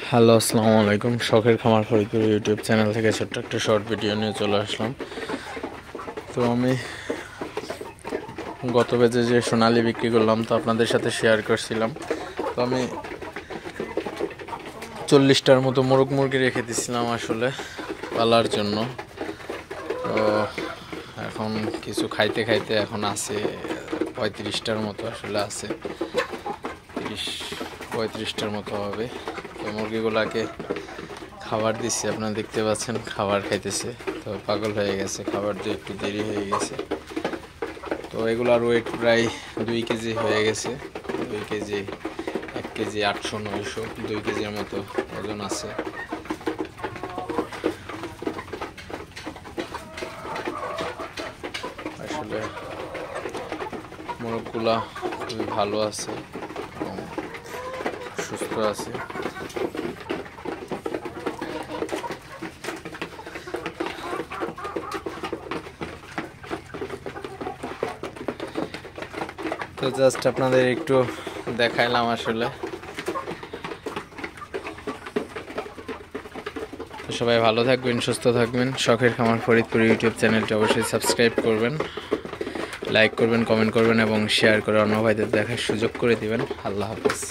Hello, আসসালামু আলাইকুম। শখের খামার ফরিদপুর ইউটিউব চ্যানেল থেকে ছোট্ট একটা শর্ট ভিডিও নিয়ে চলে আসলাম। তো আমি গত পেজে যে সোনালি বিক্রি করলাম তো আপনাদের সাথে শেয়ার করছিলাম। তো আমি 40টার মতো মোরগ মুরগি রেখে দিয়েছিলাম আসলে পালার জন্য। তো এখন কিছু খাইতে খাইতে এখন আছে 35টার মতো আসলে আছে, 35টার মতো হবে। তো মুরগিগুলাকে খাবার দিচ্ছি, আপনারা দেখতে পাচ্ছেন খাবার খাইতেছে। তো পাগল হয়ে গেছে, খাবার দিয়ে একটু দেরি হয়ে গেছে। তো এগুলার ওয়েট প্রায় 2 কেজি হয়ে গেছে। 2 কেজি, 1 কেজি 800-900, 2 কেজির মতো ওজন আছে। আসলে মোরগগুলা খুবই ভালো আছে এবং সুস্থ আছে। তো জাস্ট আপনাদের একটু দেখাইলাম আসলে। তো সবাই ভালো থাকবেন, সুস্থ থাকবেন। শখের খামার ফরিদপুর ইউটিউব চ্যানেলটি অবশ্যই সাবস্ক্রাইব করবেন, লাইক করবেন, কমেন্ট করবেন এবং শেয়ার করে অন্য ভাইদের দেখার সুযোগ করে দিবেন। আল্লাহ হাফেজ।